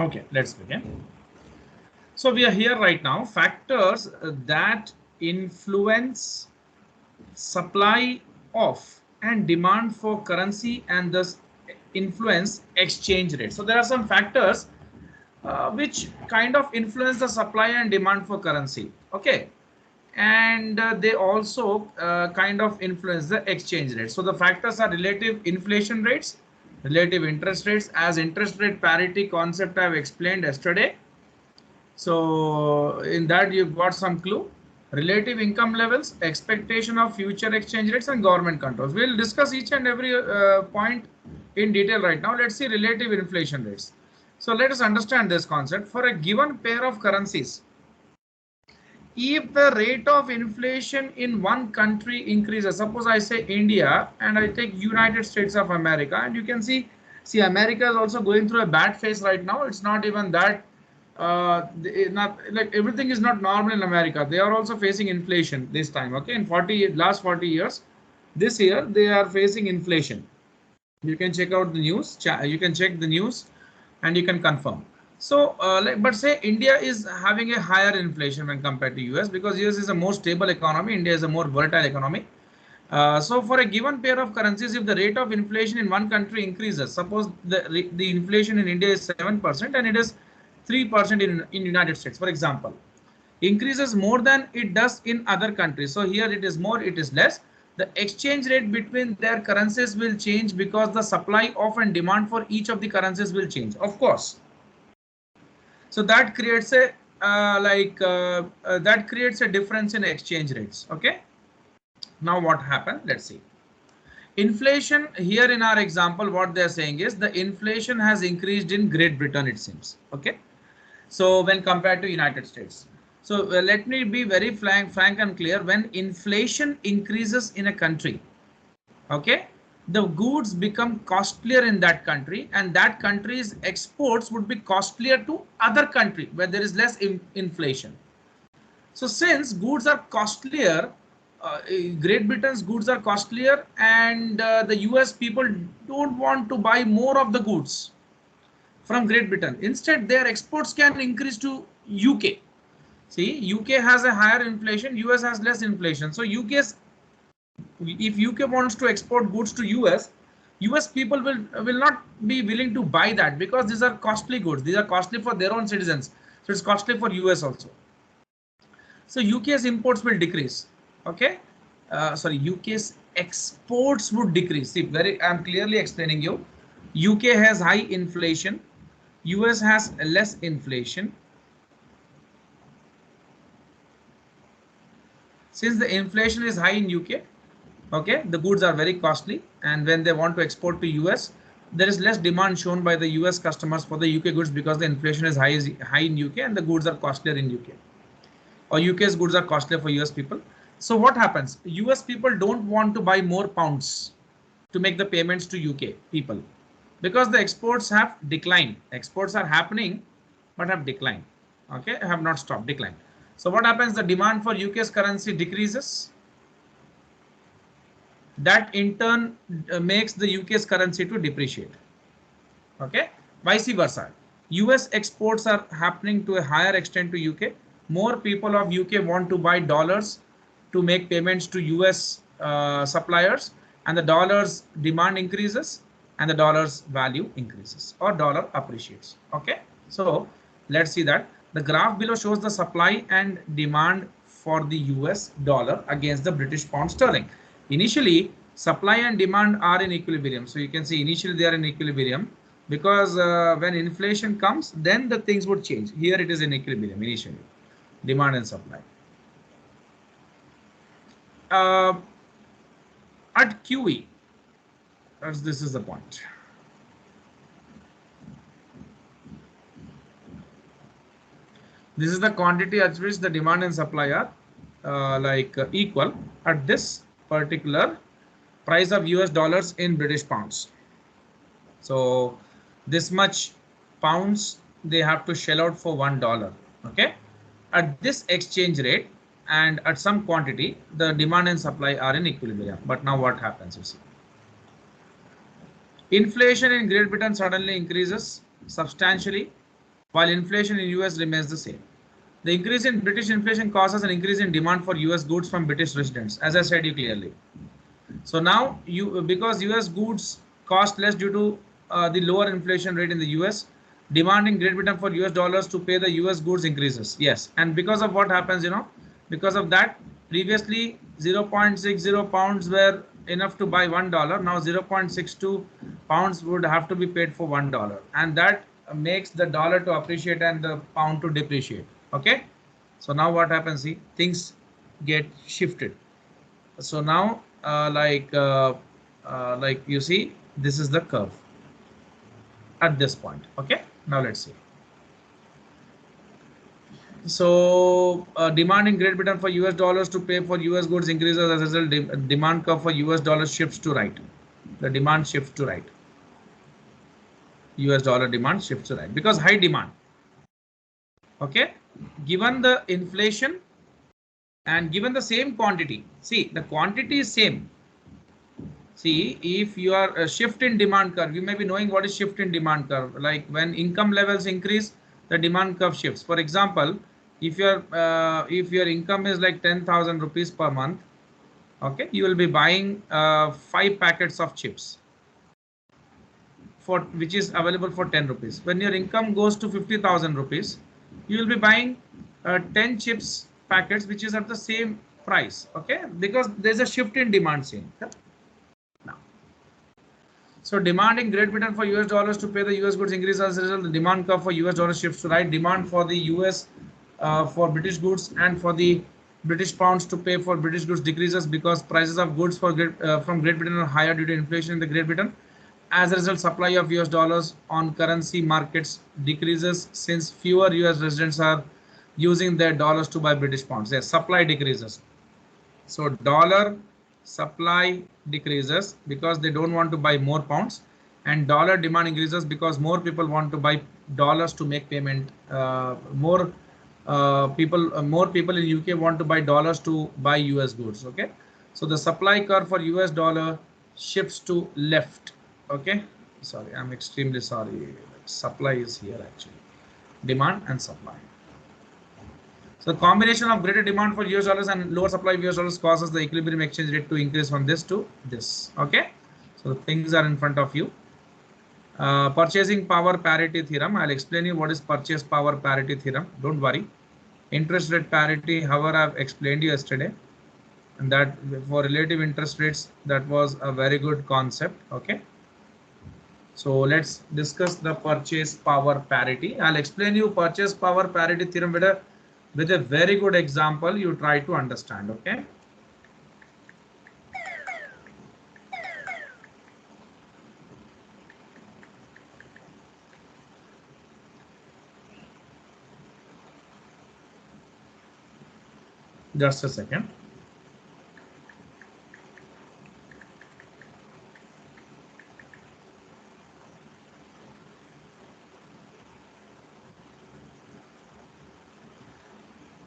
Okay, let's begin. So we are here right now. Factors that influence supply of and demand for currency and thus influence exchange rate. So there are some factors which kind of influence the supply and demand for currency. Okay, and they also kind of influence the exchange rate. So the factors are relative inflation rates, relative interest rates, as interest rate parity concept I have explained yesterday. So in that you've got some clue. Relative income levels, expectation of future exchange rates, and government controls. We'll discuss each and every point in detail right now. Let's see relative inflation rates. So let us understand this concept. For a given pair of currencies, if the rate of inflation in one country increases, suppose I say India and I take United States of America, and you can see America is also going through a bad phase right now. It's not even that not like everything is not normal in America. They are also facing inflation this time. Okay, in last 40 years, this year they are facing inflation. You can check out the news. You can check the news and you can confirm. So but say India is having a higher inflation when compared to US, because US is a more stable economy, India is a more volatile economy. So for a given pair of currencies, if the rate of inflation in one country increases, suppose the inflation in India is 7% and it is 3% in United States, for example, increases more than it does in other countries. So here it is more, it is less. The exchange rate between their currencies will change because the supply of and demand for each of the currencies will change, of course. So that creates a that creates a difference in exchange rates. Okay. Now what happened? Let's see. Inflation here in our example, what they are saying is the inflation has increased in Great Britain, it seems. Okay. So when compared to United States. So let me be very frank and clear. When inflation increases in a country, okay, the goods become costlier in that country, and that country's exports would be costlier to other country where there is less inflation. So since goods are costlier, Great Britain's goods are costlier, and the US people don't want to buy more of the goods from Great Britain. Instead, their exports can increase to UK. See, UK has a higher inflation, US has less inflation. So if UK wants to export goods to US people will not be willing to buy that, because these are costly goods. These are costly for their own citizens. So it's costly for US also. So UK's imports will decrease. Okay. Sorry, UK's exports would decrease. See, I'm clearly explaining you. UK has high inflation. US has less inflation. Since the inflation is high in UK, okay, the goods are very costly, and when they want to export to US, there is less demand shown by the US customers for the UK goods, because the inflation is high in UK and the goods are costlier in UK, or UK's goods are costlier for US people. So what happens? US people don't want to buy more pounds to make the payments to UK people, because the exports have declined. Exports are happening but have declined. Okay, have not stopped, declined. So what happens? The demand for UK's currency decreases. That in turn makes the UK's currency to depreciate. Okay, vice versa. US exports are happening to a higher extent to UK. More people of UK want to buy dollars to make payments to US suppliers, and the dollar's demand increases and the dollar's value increases, or dollar appreciates. Okay, so let's see that. The graph below shows the supply and demand for the US dollar against the British pound sterling. Initially, supply and demand are in equilibrium. So you can see initially they are in equilibrium, because when inflation comes, then the things would change. Here it is in equilibrium initially, demand and supply. At QE, as this is the point. This is the quantity at which the demand and supply are equal at this particular price of US dollars in British pounds. So this much pounds they have to shell out for $1. Okay, at this exchange rate and at some quantity, the demand and supply are in equilibrium. But now what happens? You see, inflation in Great Britain suddenly increases substantially. while inflation in US remains the same. The increase in British inflation causes an increase in demand for US goods from British residents, as I said you clearly. So now because US goods cost less due to the lower inflation rate in the US, demand in Great Britain for US dollars to pay the US goods increases. Yes, and because of what happens, because of that, previously 0.60 pounds were enough to buy $1. Now 0.62 pounds would have to be paid for $1, and that makes the dollar to appreciate and the pound to depreciate. Okay, so now what happens? See, things get shifted. So now like you see, this is the curve at this point. Okay, now let's see. So demand in Great Britain for US dollars to pay for US goods increases. As a result, demand curve for US dollars shifts to right. The demand shifts to right. US dollar demand shifts to right because high demand. Okay, given the inflation and given the same quantity, see the quantity is same. See, if you are a shift in demand curve, you may be knowing what is shift in demand curve. Like when income levels increase, the demand curve shifts. For example, if your income is like 10,000 rupees per month, okay, you will be buying 5 packets of chips for which is available for 10 rupees. When your income goes to 50,000 rupees, you will be buying 10 chips packets which is at the same price. Okay, because there's a shift in demand scene. So demand in Great Britain for US dollars to pay the US goods increase. As a result, the demand curve for US dollars shifts to right. Demand for the US for British goods and for the British pounds to pay for British goods decreases because prices of goods from Great Britain are higher due to inflation in the Great Britain. As a result, supply of US dollars on currency markets decreases since fewer US residents are using their dollars to buy British pounds. Yes, supply decreases. So dollar supply decreases because they don't want to buy more pounds, and dollar demand increases because more people want to buy dollars to make payment. More people in UK want to buy dollars to buy US goods. Okay, so the supply curve for US dollar shifts to left. Okay, sorry, I'm extremely sorry. Supply is here actually, demand and supply. So the combination of greater demand for US dollars and lower supply of US dollars causes the equilibrium exchange rate to increase from this to this. Okay, so things are in front of you. Purchasing power parity theorem. I'll explain you what is purchase power parity theorem. Don't worry. Interest rate parity, however, I've explained you yesterday, and that for relative interest rates, that was a very good concept. Okay. So let's discuss the purchase power parity. I'll explain you purchase power parity theorem with a very good example. You try to understand. Okay. Just a second.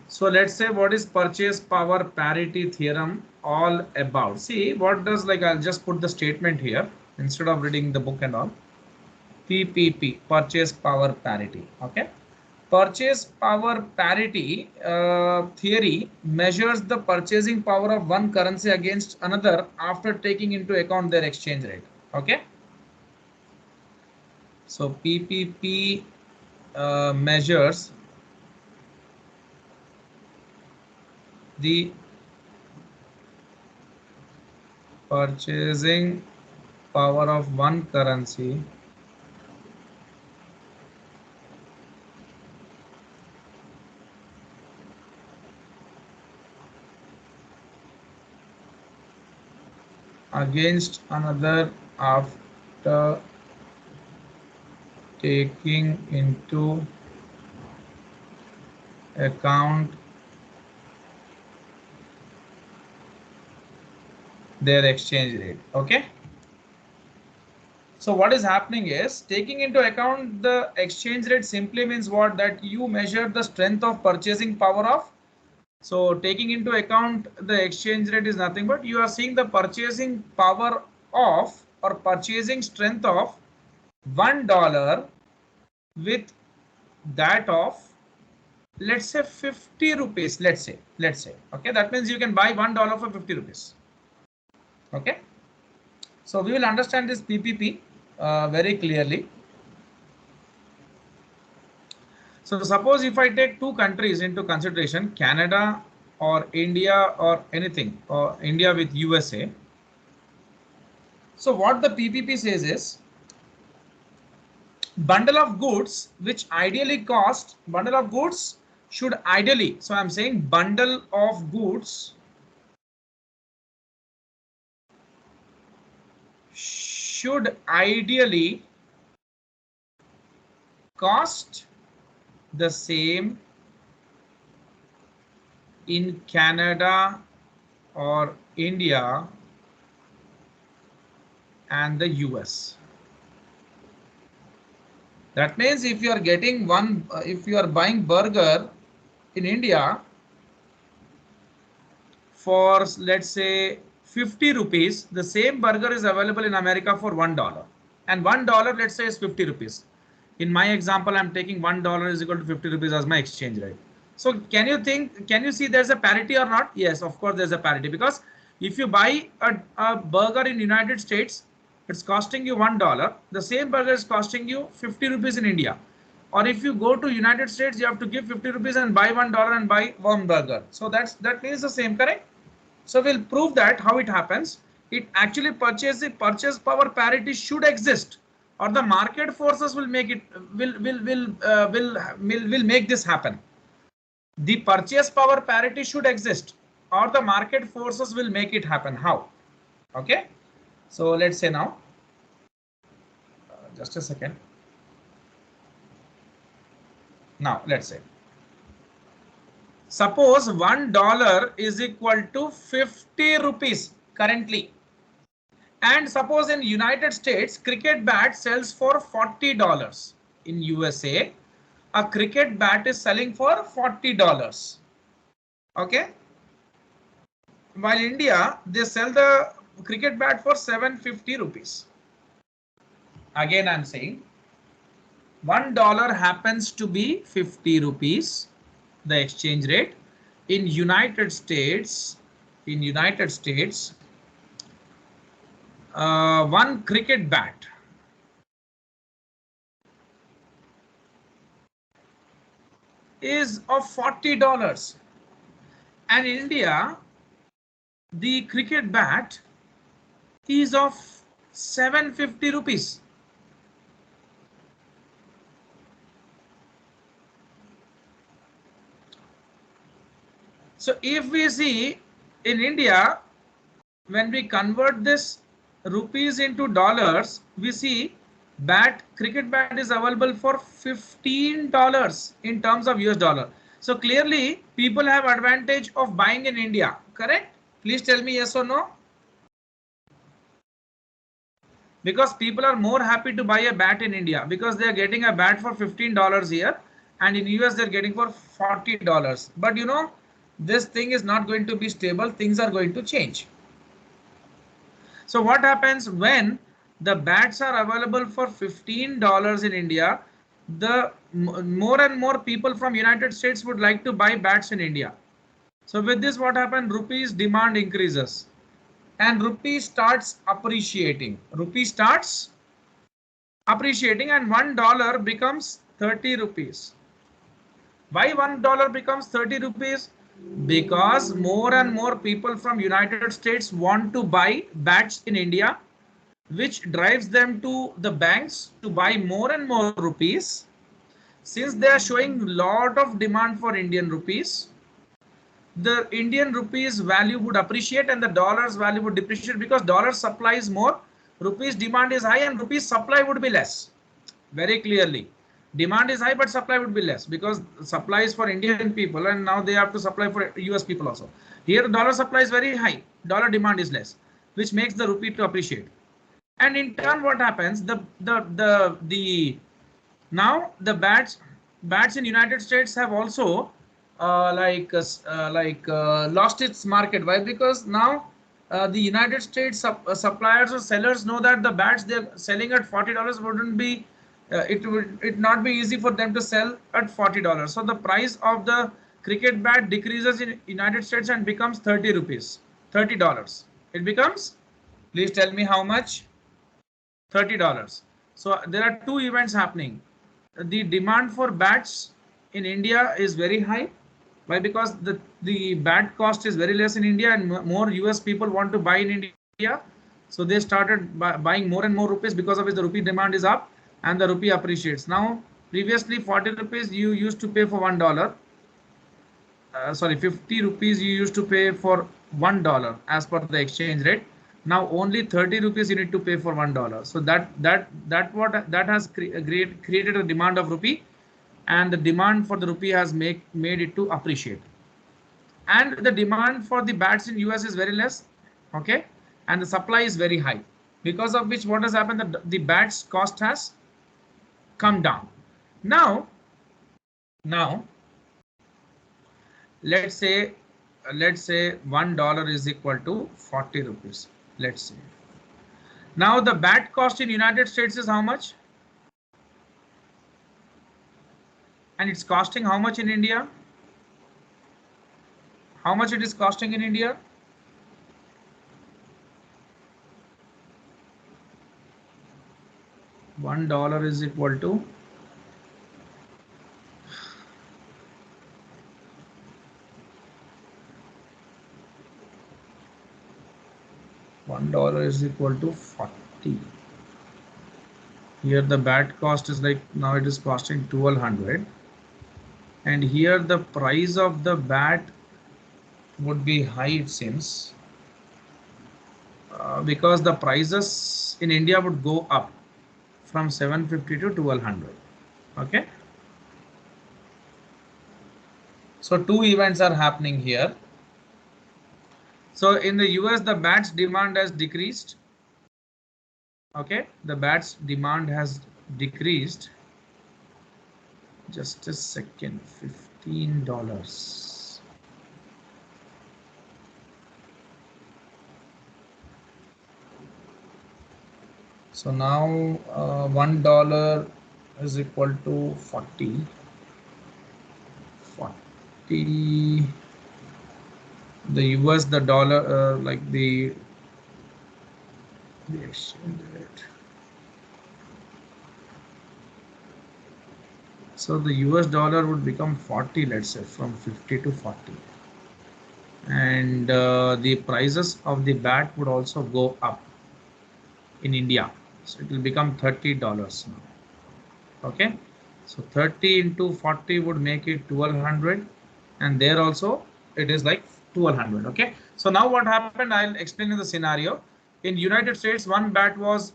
So let's say what is purchase power parity theorem all about. See what does, like, I'll just put the statement here instead of reading the book and all. PPP, purchase power parity. Okay. Purchase power parity theory measures the purchasing power of one currency against another after taking into account their exchange rate. Okay. So PPP measures the purchasing power of one currency against another after taking into account their exchange rate. Okay. So what is happening is, taking into account the exchange rate simply means what? That you measure the strength of purchasing power of. So taking into account the exchange rate is nothing but you are seeing the purchasing power of, or purchasing strength of $1 with that of, let's say 50 rupees, let's say, okay, that means you can buy $1 for 50 rupees. Okay, so we will understand this PPP very clearly. So suppose if I take two countries into consideration, Canada or India or anything, or India with USA. So what the PPP says is, bundle of goods which ideally cost, bundle of goods should ideally, so I'm saying bundle of goods should ideally cost the same in Canada or India and the US. That means if you are getting one, if you are buying burger in India for, let's say 50 rupees, the same burger is available in America for $1. And $1, let's say, is 50 rupees. In my example, I'm taking $1 is equal to 50 rupees as my exchange rate. So can you think, can you see there's a parity or not? Yes, of course there's a parity, because if you buy a burger in United States, it's costing you $1. The same burger is costing you 50 rupees in India. Or if you go to United States, you have to give 50 rupees and buy $1 and buy one burger. So that means the same, correct? So we'll prove that how it happens. It actually purchase power parity should exist, or the market forces will make it, will make this happen. The purchase power parity should exist, or the market forces will make it happen. How? Okay. So let's say now, just a second. Now let's say, suppose $1 is equal to 50 rupees currently. And suppose in United States, cricket bat sells for $40. In USA, a cricket bat is selling for $40. Okay. While India, they sell the cricket bat for 750 rupees. Again, I'm saying $1 happens to be 50 rupees, the exchange rate. In United States, one cricket bat is of $40, and in India the cricket bat is of 750 rupees. So if we see in India, when we convert this rupees into dollars, we see cricket bat is available for $15 in terms of US dollar. So clearly people have advantage of buying in India, correct? Please tell me yes or no. Because people are more happy to buy a bat in India because they are getting a bat for $15 here, and in US they're getting for $40. But you know, this thing is not going to be stable. Things are going to change. So what happens when the bats are available for $15 in India? The more and more people from United States would like to buy bats in India. So with this, what happened? Rupees demand increases, and rupee starts appreciating. Rupee starts appreciating, and $1 becomes 30 rupees. Why $1 becomes 30 rupees? Because more and more people from United States want to buy bats in India, which drives them to the banks to buy more and more rupees. Since they are showing a lot of demand for Indian rupees, the Indian rupees value would appreciate and the dollar's value would depreciate, because dollar supply is more, rupees demand is high, and rupees supply would be less. Very clearly, demand is high but supply would be less, because supply is for Indian people and now they have to supply for US people also. Here dollar supply is very high, dollar demand is less, which makes the rupee to appreciate. And in turn, what happens? Now the bats in United States have also lost its market. Why? Because now the United States suppliers or sellers know that the bats they're selling at $40 wouldn't be it would it not be easy for them to sell at $40. So the price of the cricket bat decreases in United States and becomes 30 rupees, $30. It becomes, please tell me how much? $30. So there are two events happening. The demand for bats in India is very high. Why? Because the bat cost is very less in India, and more US people want to buy in India. So they started buying more and more rupees, because of which the rupee demand is up and the rupee appreciates. Now, previously 40 rupees you used to pay for $1. Sorry, 50 rupees you used to pay for $1 as per the exchange rate. Now only 30 rupees you need to pay for $1. So that has created a demand of rupee, and the demand for the rupee has made it to appreciate. And the demand for the bats in US is very less, okay, and the supply is very high, because of which what has happened, that the bats cost has come down. Now let's say $1 is equal to 40 rupees. Let's say now the bat cost in United States is how much, and it's costing how much in India? How much it is costing in India? $1 is equal to $1 is equal to 40. Here the bat cost is like, now it is costing 1200, and here the price of the bat would be high, it seems, because the prices in India would go up from 750 to 1200. Okay, so two events are happening here. So in the US the bats demand has decreased. Okay, the bats demand has decreased. Just a second, $15. So now $1 is equal to 40. The US, the dollar, like the exchange rate. So the US dollar would become 40, let's say, from 50 to 40. And the prices of the bat would also go up in India. So it will become $30 now. Okay. So 30 into 40 would make it 1200. And there also it is like 1200. Okay. So now what happened, I'll explain you the scenario. In United States, one bat was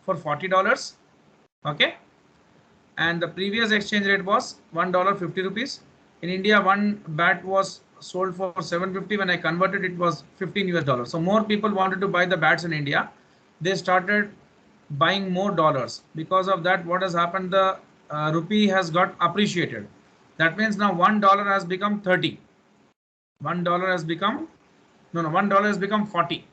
for $40. Okay. And the previous exchange rate was $1, 50 rupees. In India, one bat was sold for 750. When I converted, it was 15 US dollars. So more people wanted to buy the bats in India. They started buying more dollars. Because of that, what has happened, the rupee has got appreciated. That means now $1 has become 30. $1 has become, no, $1 has become 40.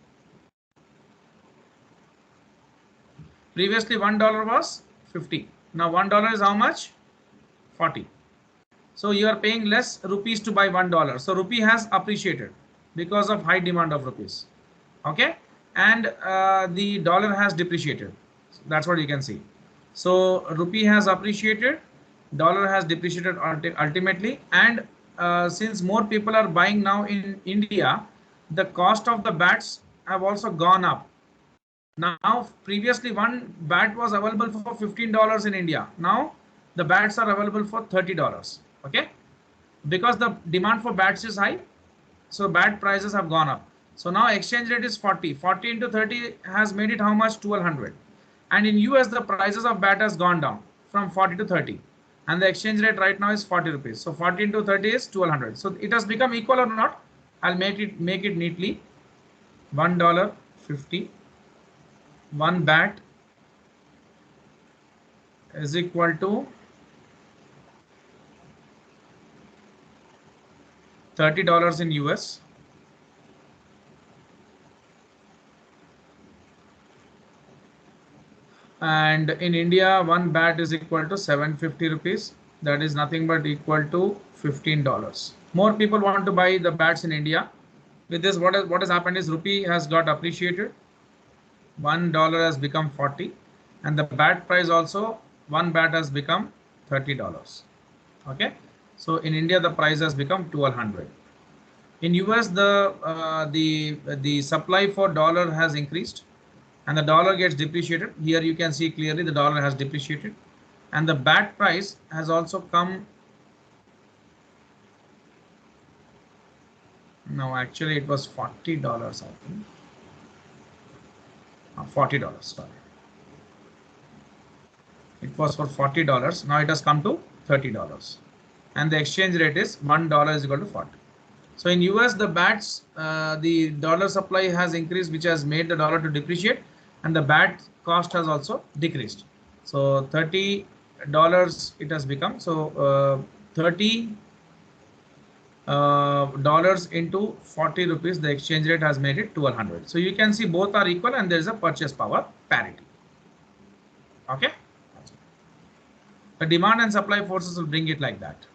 Previously $1 was 50. Now $1 is how much? 40. So you are paying less rupees to buy $1. So rupee has appreciated because of high demand of rupees. Okay, and the dollar has depreciated. That's what you can see. So rupee has appreciated, dollar has depreciated ultimately, and since more people are buying now in India, the cost of the bats have also gone up. Now, previously one bat was available for $15 in India. Now the bats are available for $30. Okay, because the demand for bats is high, so bat prices have gone up. So now exchange rate is 40. 40 into 30 has made it how much? 1200. And in US the prices of bat has gone down from 40 to 30, and the exchange rate right now is 40 rupees. So 40 into 30 is 1200. So it has become equal or not? I'll make it neatly. $1, 50. One bat is equal to $30 in US. And in India, one bat is equal to 750 rupees. That is nothing but equal to $15. More people want to buy the bats in India. With this, what has happened is rupee has got appreciated. $1 has become 40, and the bat price also, one bat has become $30. Okay, so in India the price has become 1200. In US the supply for dollar has increased, and the dollar gets depreciated. Here you can see clearly the dollar has depreciated, and the bat price has also come. No, actually it was $40, I think. $40, sorry. It was for $40. Now it has come to $30, and the exchange rate is $1 is equal to 40. So in US, the BATs, the dollar supply has increased, which has made the dollar to depreciate, and the BAT cost has also decreased. So $30 it has become. So $30 into 40 rupees, the exchange rate has made it 1200. So you can see both are equal, and there is a purchase power parity. Okay. The demand and supply forces will bring it like that.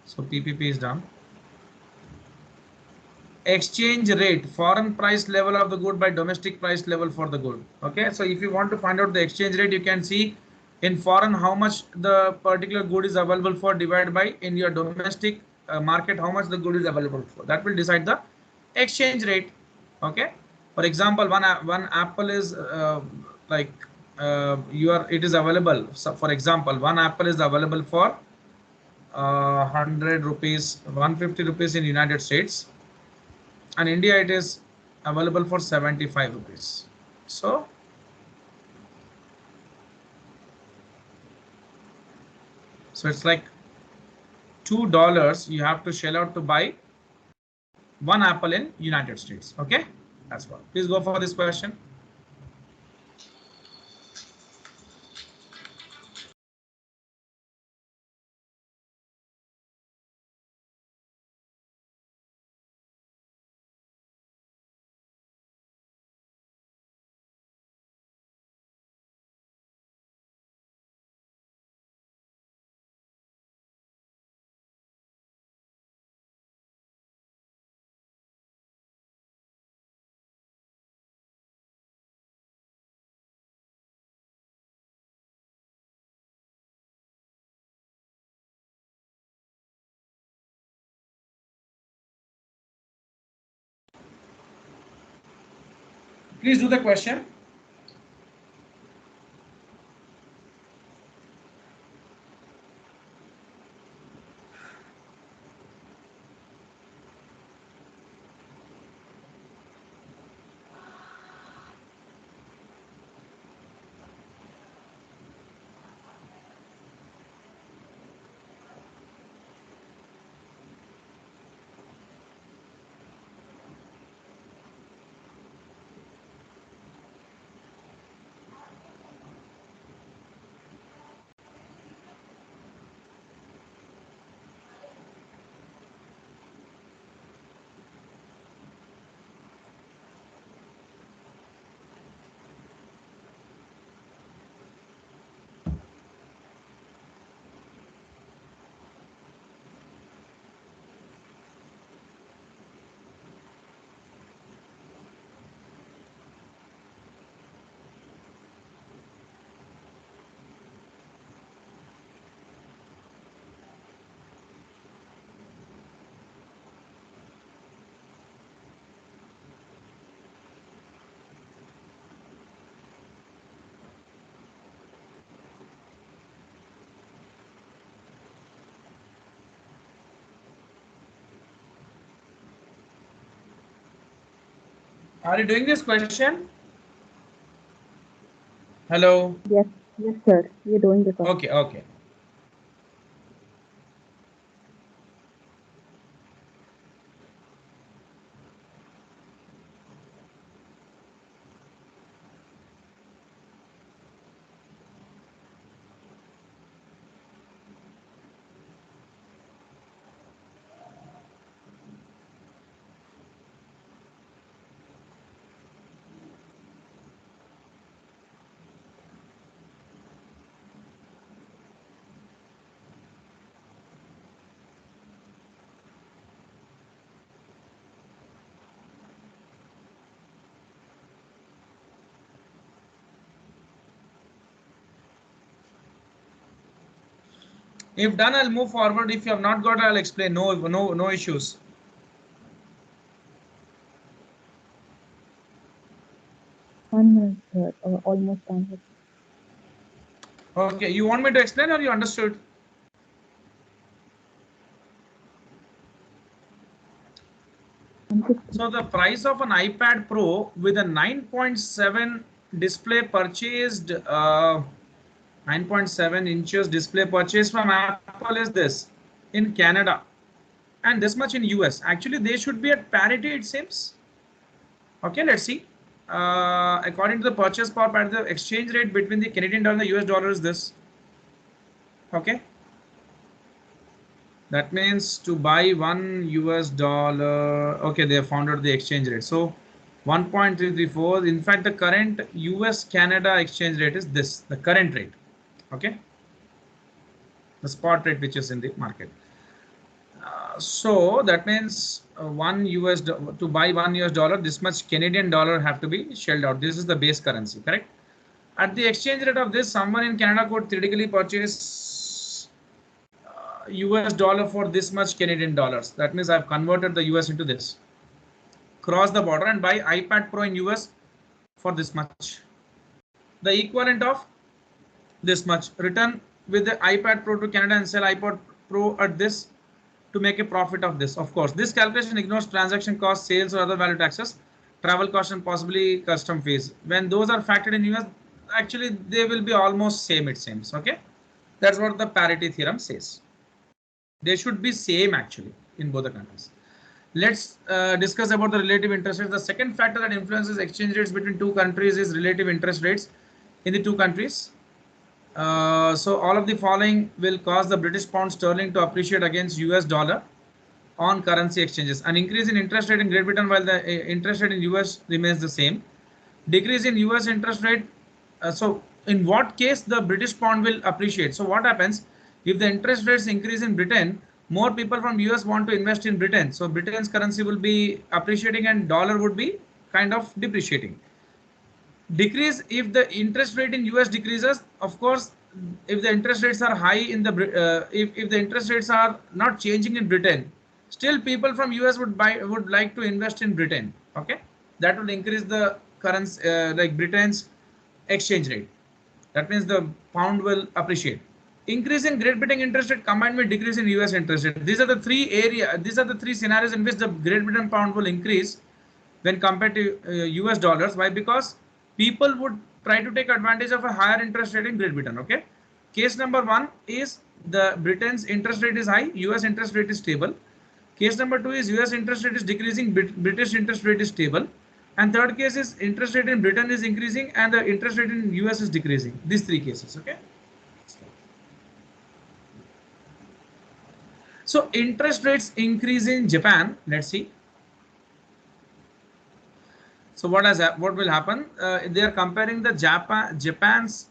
So PPP is done. Exchange rate, foreign price level of the good by domestic price level for the good. Okay, so if you want to find out the exchange rate, you can see in foreign how much the particular good is available for, divided by in your domestic market how much the good is available for. That will decide the exchange rate. Okay, for example, one apple is like it is available. So for example, one apple is available for 100 rupees, 150 rupees in United States, and India it is available for 75 rupees. So it's like $2 you have to shell out to buy one apple in United States. Okay, that's what. Please go for this question. Please do the question. Are you doing this question? Hello. Yes, yes, sir. We're doing the question. Okay, okay. If done, I'll move forward. If you have not got, I'll explain. No issues. One minute, sir. Almost done with. Okay, you want me to explain or you understood? So the price of an iPad Pro with a 9.7 display purchased, 9.7 inches display purchased from Apple is this in Canada and this much in US. Actually, they should be at parity, it seems. Okay, let's see. According to the purchase power pattern, the exchange rate between the Canadian dollar and the US dollar is this. Okay. That means to buy $1 okay, they have found out the exchange rate. So 1.334. In fact, the current US Canada exchange rate is this, the current rate. Okay. The spot rate which is in the market. So that means to buy $1, this much Canadian dollar have to be shelled out. This is the base currency, correct? At the exchange rate of this, someone in Canada could theoretically purchase US dollar for this much Canadian dollars. That means I've converted the US into this. Cross the border and buy iPad Pro in US for this much. The equivalent of this much. Return with the iPad Pro to Canada and sell iPad Pro at this to make a profit of this. Of course, this calculation ignores transaction costs, sales or other value taxes, travel costs and possibly custom fees. When those are factored in US, actually they will be almost same, it seems. Okay, that's what the parity theorem says. They should be same actually in both the countries. Let's discuss about the relative interest rates. The second factor that influences exchange rates between two countries is relative interest rates in the two countries. So all of the following will cause the British pound sterling to appreciate against US dollar on currency exchanges. An increase in interest rate in Great Britain while the interest rate in US remains the same. Decrease in US interest rate. So in what case the British pound will appreciate? So what happens if the interest rates increase in Britain? More people from US want to invest in Britain. So Britain's currency will be appreciating and dollar would be kind of depreciating. Decrease if the interest rate in US decreases. Of course, if the interest rates are high in the if the interest rates are not changing in Britain, still people from US would like to invest in Britain. Okay, that will increase the currency like Britain's exchange rate. That means the pound will appreciate. Increase in Great Britain interest rate combined with decrease in US interest rate. These are the three scenarios in which the Great Britain pound will increase when compared to US dollars. Why? Because people would try to take advantage of a higher interest rate in Great Britain. Okay. Case number one is the Britain's interest rate is high, US interest rate is stable. Case number two is US interest rate is decreasing, British interest rate is stable. And third case is interest rate in Britain is increasing and the interest rate in US is decreasing. These three cases. Okay. So interest rates increase in Japan. Let's see. So what will happen? They are comparing the Japan's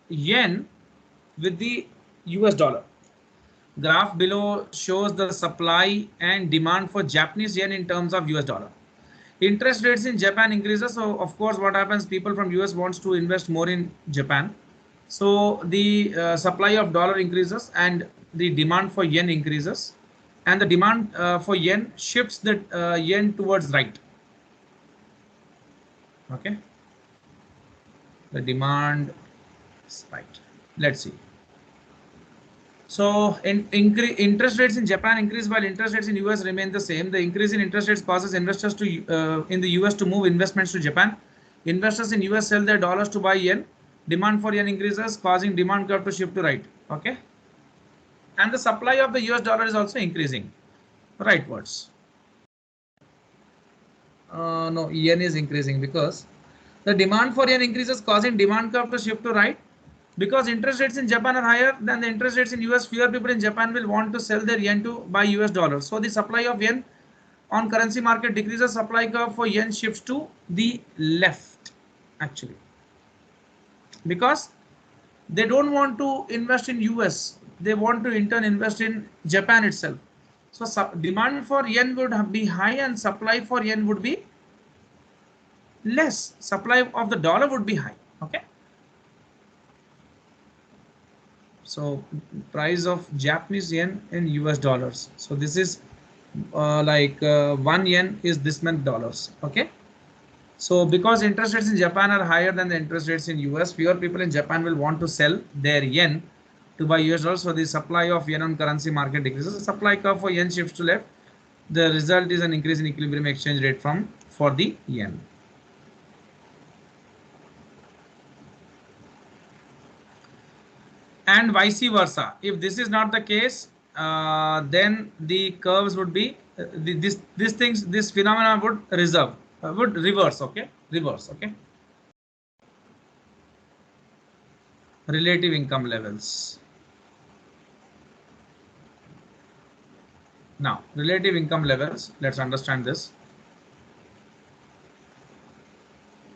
yen with the US dollar. Graph below shows the supply and demand for Japanese yen in terms of US dollar. Interest rates in Japan increases. So of course, what happens? People from US wants to invest more in Japan. So the supply of dollar increases and the demand for yen increases, and the demand for yen shifts the yen towards right. Okay, the demand is right. Let's see. So interest rates in Japan increase while interest rates in US remain the same. The increase in interest rates causes investors to in the US to move investments to Japan. Investors in US sell their dollars to buy yen. Demand for yen increases, causing demand curve to shift to right. Okay, and the supply of the US dollar is also increasing. Rightwards. No, yen is increasing because the demand for yen increases, causing demand curve to shift to right. Because interest rates in Japan are higher than the interest rates in US, fewer people in Japan will want to sell their yen to buy US dollars. So the supply of yen on currency market decreases, supply curve for yen shifts to the left actually. Because they don't want to invest in US, they want to in turn invest in Japan itself. So demand for yen would be high and supply for yen would be less. Supply of the dollar would be high. Okay. So price of Japanese yen in US dollars. So this is 1 yen is this many dollars. Okay. So because interest rates in Japan are higher than the interest rates in US, fewer people in Japan will want to sell their yen to buy US dollars. So the supply of yen on currency market decreases. The supply curve for yen shifts to left. The result is an increase in equilibrium exchange rate for the yen. And vice versa. If this is not the case, then the curves would be this phenomena would reverse. Okay, reverse. Okay, relative income levels. Now, relative income levels. Let's understand this.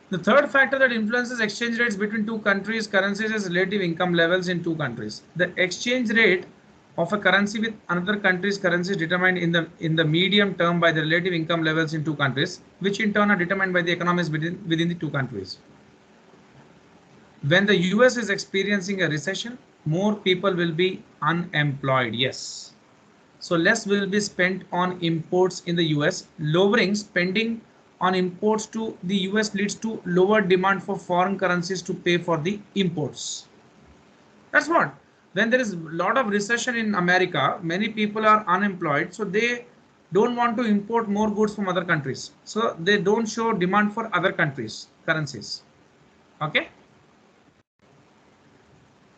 The third factor that influences exchange rates between two countries' currencies is relative income levels in two countries. The exchange rate of a currency with another country's currency is determined in the medium term by the relative income levels in two countries, which in turn are determined by the economies within the two countries. When the US is experiencing a recession, more people will be unemployed. Yes. So less will be spent on imports in the US. Lowering spending on imports to the US leads to lower demand for foreign currencies to pay for the imports. That's what. When there is a lot of recession in America, many people are unemployed, so they don't want to import more goods from other countries. So they don't show demand for other countries' currencies. Okay.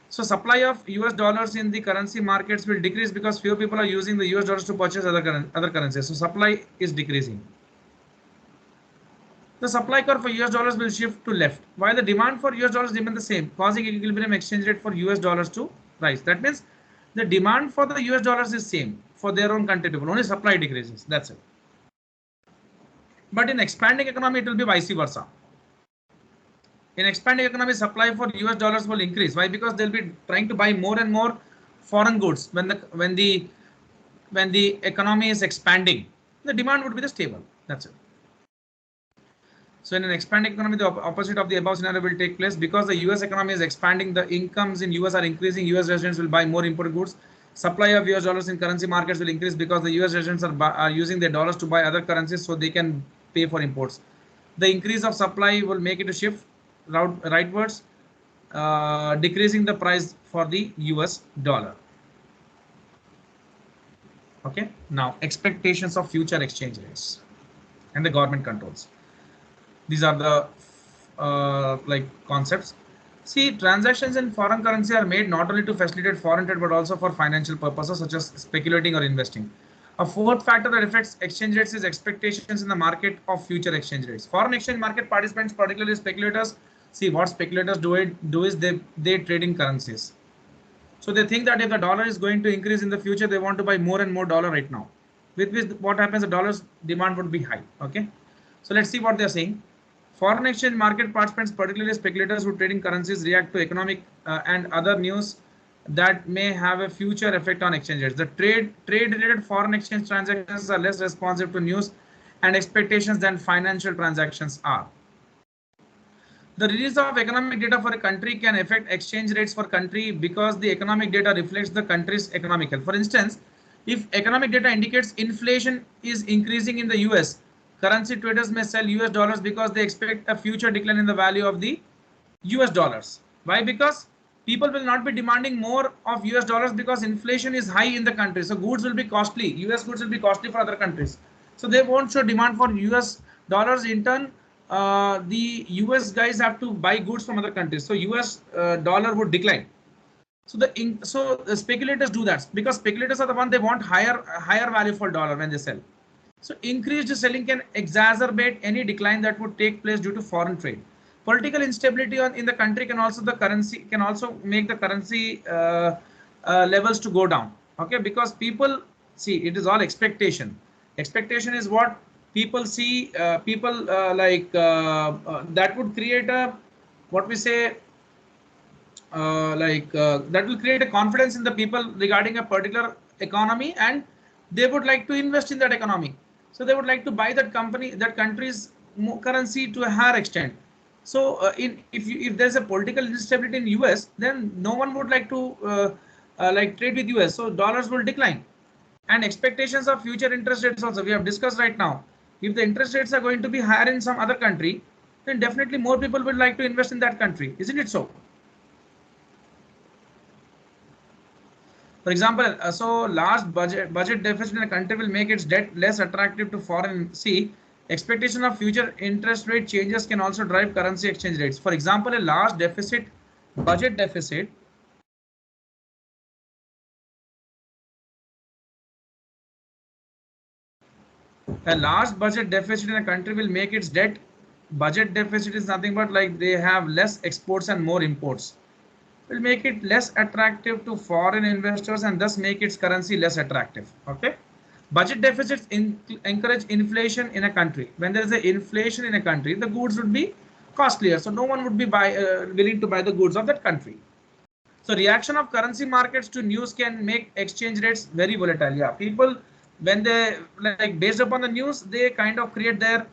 So supply of US dollars in the currency markets will decrease because fewer people are using the US dollars to purchase other currencies. So supply is decreasing. The supply curve for US dollars will shift to left, while the demand for US dollars remain the same, causing equilibrium exchange rate for US dollars to rise. That means the demand for the US dollars is same for their own country people, only supply decreases. That's it. But in expanding economy, it will be vice versa. In expanding economy, supply for US dollars will increase. Why? Because they'll be trying to buy more and more foreign goods when the economy is expanding. The demand would be the stable. That's it. So in an expanding economy, the opposite of the above scenario will take place. Because the US economy is expanding, the incomes in US are increasing. US residents will buy more imported goods. Supply of US dollars in currency markets will increase because the US residents are using their dollars to buy other currencies so they can pay for imports. The increase of supply will make it a shift rightwards, decreasing the price for the US dollar. Okay. Now, expectations of future exchange rates and the government controls. These are the concepts. See, transactions in foreign currency are made not only to facilitate foreign trade but also for financial purposes such as speculating or investing. A fourth factor that affects exchange rates is expectations in the market of future exchange rates. Foreign exchange market participants, particularly speculators, see what speculators do is they trade in currencies. So they think that if the dollar is going to increase in the future, they want to buy more and more dollar right now. With which what happens, the dollar's demand would be high. Okay. So let's see what they're saying. Foreign exchange market participants, particularly speculators who trade in currencies, react to economic and other news that may have a future effect on exchange rates. The trade-related foreign exchange transactions are less responsive to news and expectations than financial transactions are. The release of economic data for a country can affect exchange rates for country because the economic data reflects the country's economic health. For instance, if economic data indicates inflation is increasing in the US, currency traders may sell US dollars because they expect a future decline in the value of the US dollars. Why? Because people will not be demanding more of US dollars because inflation is high in the country. So goods will be costly. US goods will be costly for other countries. So they won't show demand for US dollars. In turn, the US guys have to buy goods from other countries. So US dollar would decline. So the speculators do that because speculators are the one they want higher value for dollar when they sell. So increased selling can exacerbate any decline that would take place due to foreign trade. Political instability in the country can also make the currency levels to go down. Okay, because people see it is all expectation. Expectation is what people see. That would create a what we say that will create a confidence in the people regarding a particular economy, and they would like to invest in that economy. So they would like to buy that country's currency to a higher extent. So if there's a political instability in US, then no one would like to like trade with US, so dollars will decline. And expectations of future interest rates also we have discussed right now. If the interest rates are going to be higher in some other country, then definitely more people would like to invest in that country, isn't it so? For example, so large budget deficit in a country will make its debt less attractive to foreign. See, expectation of future interest rate changes can also drive currency exchange rates. For example, a large deficit, budget deficit, a large budget deficit in a country will make its debt. Budget deficit is nothing but like they have less exports and more imports. Will make it less attractive to foreign investors and thus make its currency less attractive. Okay. Budget deficits encourage inflation in a country. When there is an inflation in a country, the goods would be costlier. So no one would be willing to buy the goods of that country. So reaction of currency markets to news can make exchange rates very volatile. Yeah, people when they like based upon the news, they kind of create their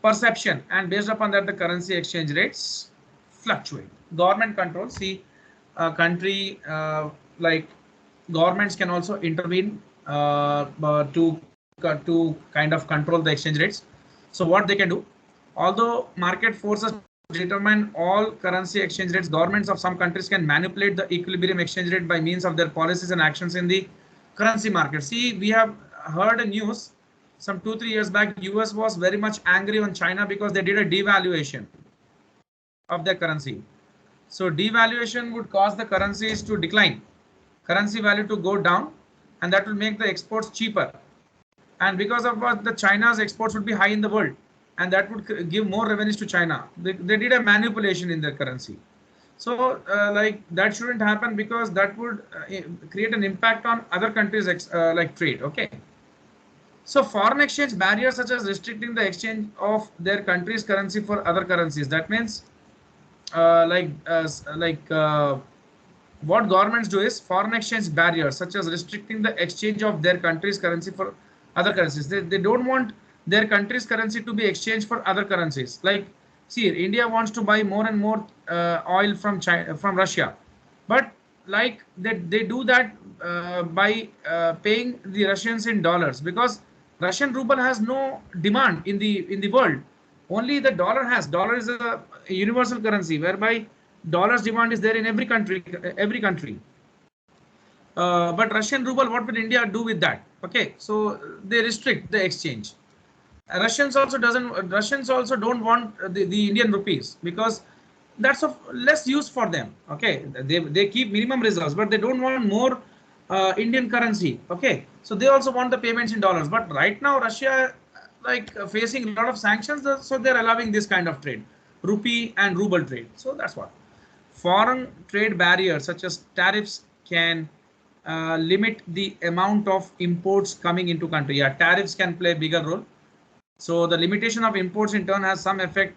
perception, and based upon that the currency exchange rates fluctuate. Government control, see, country like governments can also intervene to kind of control the exchange rates. So what they can do, although market forces determine all currency exchange rates, governments of some countries can manipulate the equilibrium exchange rate by means of their policies and actions in the currency market. See, we have heard a news some 2-3 years back. US was very much angry on China because they did a devaluation of their currency. So devaluation would cause the currencies to decline, currency value to go down, and that will make the exports cheaper. And because of what, the China's exports would be high in the world, and that would give more revenues to China. They did a manipulation in their currency. So like that shouldn't happen because that would create an impact on other countries like trade. Okay. So foreign exchange barriers such as restricting the exchange of their country's currency for other currencies. That means what governments do is foreign exchange barriers such as restricting the exchange of their country's currency for other currencies. They don't want their country's currency to be exchanged for other currencies. Like, see, India wants to buy more and more oil from China, from Russia, but like they do that by paying the Russians in dollars, because Russian ruble has no demand in the world. Only the dollar has. Dollar is a universal currency whereby dollar's demand is there in every country. But Russian ruble, what will India do with that? Okay, so they restrict the exchange. Russians also don't want the Indian rupees because that's of less use for them. Okay, they keep minimum reserves, but they don't want more Indian currency. Okay, so they also want the payments in dollars. But right now Russia like facing a lot of sanctions, so they're allowing this kind of trade, rupee and ruble trade. So that's what. Foreign trade barriers such as tariffs can limit the amount of imports coming into country. Yeah, tariffs can play a bigger role. So the limitation of imports in turn has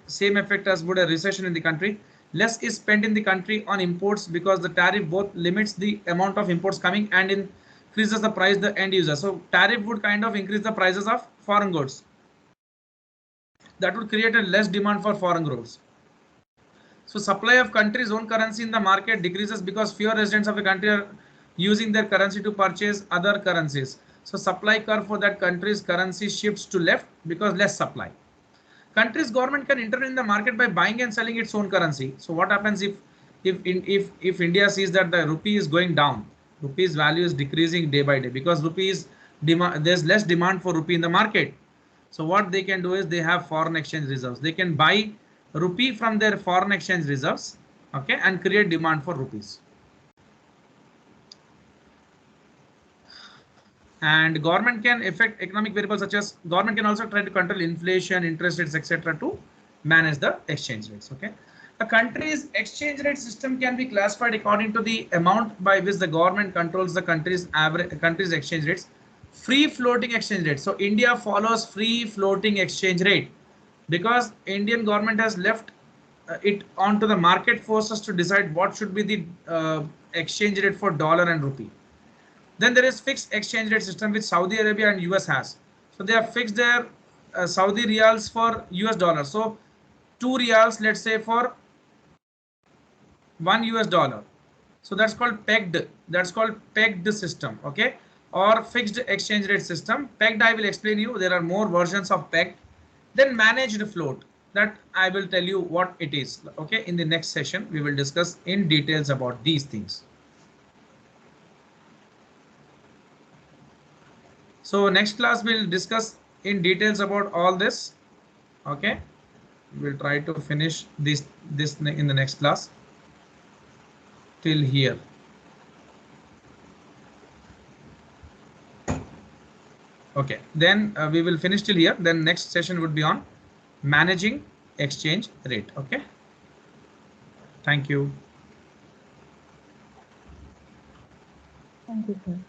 same effect as would a recession in the country. Less is spent in the country on imports because the tariff both limits the amount of imports coming and increases the price the end user. So tariff would kind of increase the prices of foreign goods. That would create a less demand for foreign goods. So supply of country's own currency in the market decreases because fewer residents of a country are using their currency to purchase other currencies. So supply curve for that country's currency shifts to left because less supply. Country's government can intervene in the market by buying and selling its own currency. So what happens if India sees that the rupee is going down, rupee's value is decreasing day by day because there's less demand for rupee in the market. So what they can do is they have foreign exchange reserves. They can buy rupee from their foreign exchange reserves, okay, and create demand for rupees. And government can affect economic variables such as government can also try to control inflation, interest rates, etc. to manage the exchange rates. Okay, a country's exchange rate system can be classified according to the amount by which the government controls the country's exchange rates. Free floating exchange rate. So India follows free floating exchange rate because Indian government has left it onto the market forces to decide what should be the exchange rate for dollar and rupee. Then there is fixed exchange rate system which Saudi Arabia and US has. So they have fixed their Saudi riyals for US dollar. So 2 riyals, let's say, for 1 US dollar. So that's called pegged. That's called pegged system. Okay, or fixed exchange rate system. Pegged, I will explain you. There are more versions of pegged. Then managed float. That I will tell you what it is. Okay, in the next session we will discuss in details about these things. So next class we'll discuss in details about all this. Okay, we'll try to finish this in the next class till here. Okay, then we will finish till here. Then next session would be on managing exchange rate. Okay, thank you. Thank you, sir.